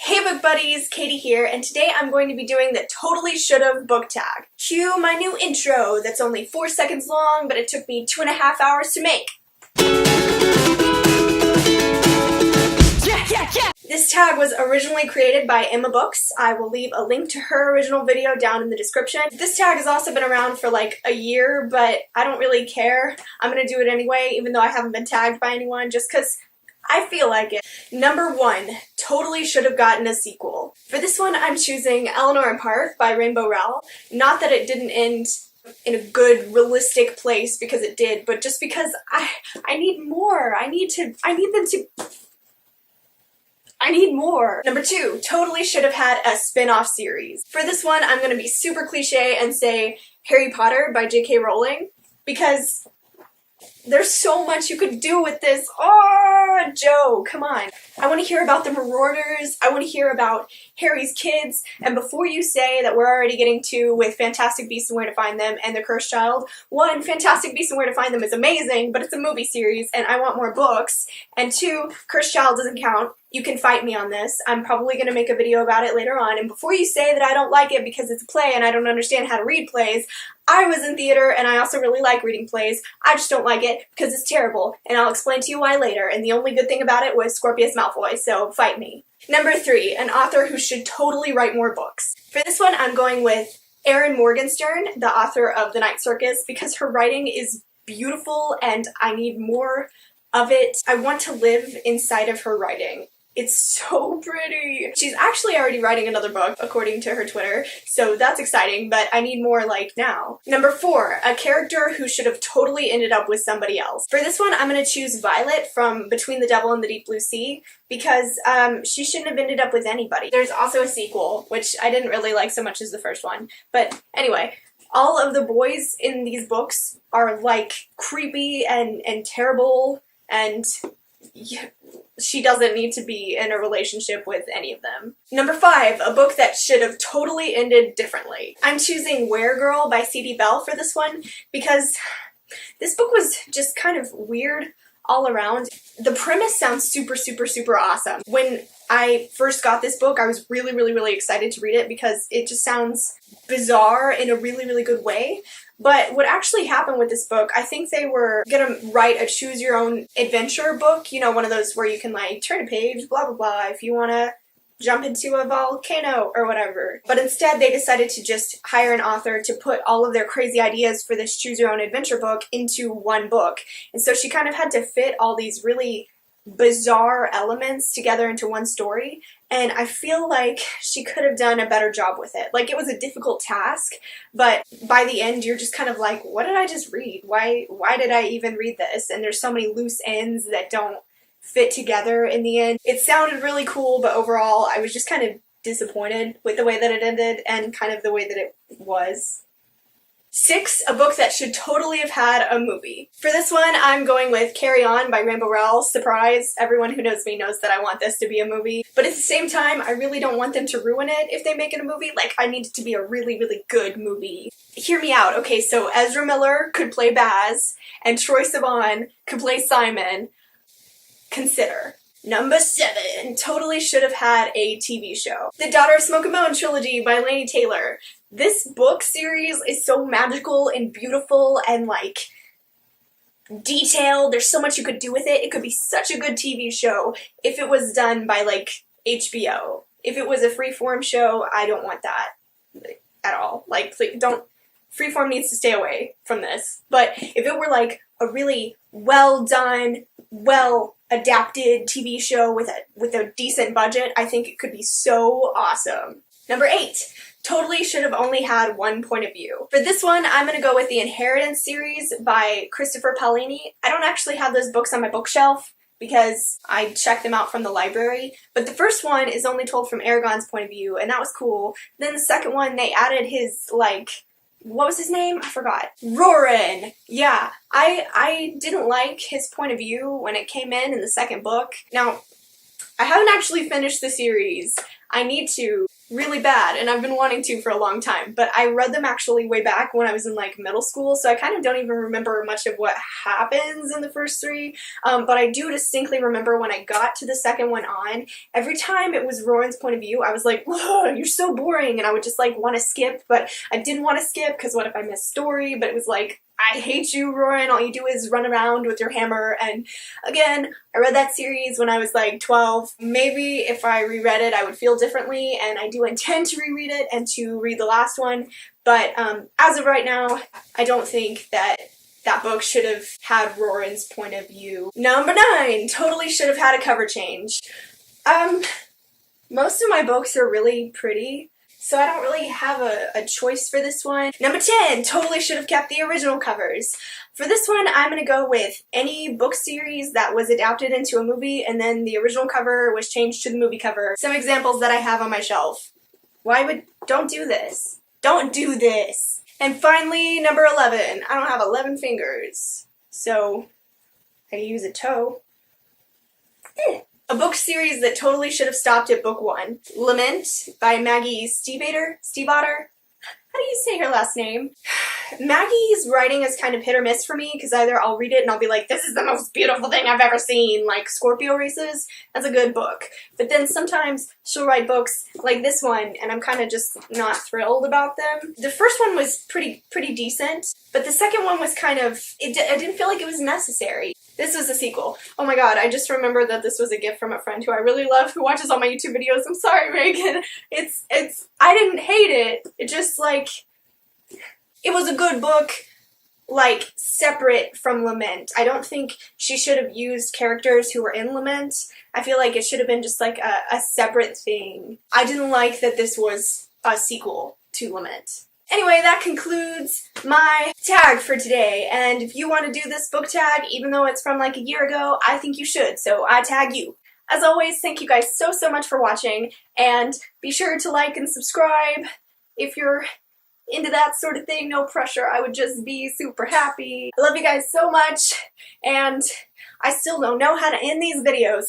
Hey book buddies, Katie here, and today I'm going to be doing the Totally Should've book tag. Cue my new intro that's only 4 seconds long, but it took me 2.5 hours to make. Yeah! This tag was originally created by Emma Books. I will leave a link to her original video down in the description. This tag has also been around for like a year, but I don't really care. I'm gonna do it anyway, even though I haven't been tagged by anyone, just because I feel like it. Number 1, totally should have gotten a sequel. For this one, I'm choosing Eleanor and Park by Rainbow Rowell. Not that it didn't end in a good, realistic place, because it did, but just because I need more. I need more. Number 2, totally should have had a spin-off series. For this one, I'm gonna be super cliche and say Harry Potter by J.K. Rowling, because there's so much you could do with this. Oh, Joe, come on. I want to hear about the Marauders. I want to hear about Harry's kids. And before you say that we're already getting to with Fantastic Beasts and Where to Find Them and The Cursed Child, 1, Fantastic Beasts and Where to Find Them is amazing, but it's a movie series and I want more books. And 2, Cursed Child doesn't count. You can fight me on this. I'm probably going to make a video about it later on. And before you say that I don't like it because it's a play and I don't understand how to read plays, I was in theater and I also really like reading plays. I just don't like it because it's terrible. And I'll explain to you why later. And the only good thing about it was Scorpius Malfoy, so fight me. Number 3, an author who should totally write more books. For this one, I'm going with Erin Morgenstern, the author of The Night Circus, because her writing is beautiful and I need more of it. I want to live inside of her writing. It's so pretty. She's actually already writing another book, according to her Twitter, so that's exciting, but I need more like now. Number 4, a character who should have totally ended up with somebody else. For this one, I'm going to choose Violet from Between the Devil and the Deep Blue Sea, because she shouldn't have ended up with anybody. There's also a sequel, which I didn't really like so much as the first one, but anyway. All of the boys in these books are like creepy and terrible, and she doesn't need to be in a relationship with any of them. Number 5, a book that should have totally ended differently. I'm choosing Weregirl by C.D. Bell for this one because this book was just kind of weird all around. The premise sounds super awesome. When I first got this book, I was really excited to read it because it just sounds bizarre in a really good way. But what actually happened with this book, I think they were gonna write a choose-your-own-adventure book, you know, one of those where you can, like, turn a page, blah, blah, blah, if you wanna jump into a volcano or whatever. But instead, they decided to just hire an author to put all of their crazy ideas for this choose-your-own-adventure book into one book. And so she kind of had to fit all these really bizarre elements together into one story, and I feel like she could have done a better job with it. Like, it was a difficult task, but by the end you're just kind of like, what did I just read? Why did I even read this? And there's so many loose ends that don't fit together in the end. It sounded really cool, but overall I was just kind of disappointed with the way that it ended and kind of the way that it was. 6, a book that should totally have had a movie. For this one, I'm going with Carry On by Rainbow Rowell. Surprise, everyone who knows me knows that I want this to be a movie. But at the same time, I really don't want them to ruin it if they make it a movie. Like, I need it to be a really good movie. Hear me out. Okay, so Ezra Miller could play Baz, and Troye Sivan could play Simon. Consider. Number 7, totally should have had a TV show. The Daughter of Smoke and Bone trilogy by Laini Taylor. This book series is so magical and beautiful and, like, detailed. There's so much you could do with it. It could be such a good TV show if it was done by, like, HBO. If it was a freeform show, I don't want that at all. Like, please, don't. Freeform needs to stay away from this. But if it were, like, a really well done, well-adapted TV show with a decent budget, I think it could be so awesome. Number 8, totally should have only had one point of view. For this one, I'm going to go with the Inheritance series by Christopher Paolini. I don't actually have those books on my bookshelf because I checked them out from the library, but the first one is only told from Aragorn's point of view, and that was cool. Then the second one, they added his, like, what was his name? I forgot. Roran! Yeah, I didn't like his point of view when it came in the second book. Now, I haven't actually finished the series. I need to, really bad, and I've been wanting to for a long time, but I read them actually way back when I was in like middle school, so I kind of don't even remember much of what happens in the first three, but I do distinctly remember when I got to the second one on, every time it was Roran's point of view, I was like, whoa, you're so boring, and I would just like want to skip, but I didn't want to skip because what if I missed story, but it was like, I hate you, Roran, all you do is run around with your hammer, and again, I read that series when I was like 12. Maybe if I reread it I would feel differently, and I do intend to reread it and to read the last one, but as of right now, I don't think that that book should have had Roran's point of view. Number 9, totally should have had a cover change. Most of my books are really pretty, so I don't really have a choice for this one. Number 10, totally should have kept the original covers. For this one, I'm going to go with any book series that was adapted into a movie and then the original cover was changed to the movie cover. Some examples that I have on my shelf. Don't do this. Don't do this. And finally, number 11. I don't have 11 fingers, so I can use a toe. A book series that totally should have stopped at book 1. Lament by Maggie Stiefvater. How do you say her last name? Maggie's writing is kind of hit or miss for me because either I'll read it and I'll be like, this is the most beautiful thing I've ever seen, like Scorpio Races. That's a good book. But then sometimes she'll write books like this one and I'm kind of just not thrilled about them. The first one was pretty decent, but the second one was kind of, I didn't feel like it was necessary. This was a sequel. Oh my god, I just remembered that this was a gift from a friend who I really love, who watches all my YouTube videos. I'm sorry, Reagan. I didn't hate it. It just, like, it was a good book, like, separate from Lament. I don't think she should have used characters who were in Lament. I feel like it should have been just, like, a separate thing. I didn't like that this was a sequel to Lament. Anyway, that concludes my tag for today, and if you want to do this book tag, even though it's from like a year ago, I think you should, so I tag you. As always, thank you guys so much for watching, and be sure to like and subscribe if you're into that sort of thing. No pressure, I would just be super happy. I love you guys so much, and I still don't know how to end these videos.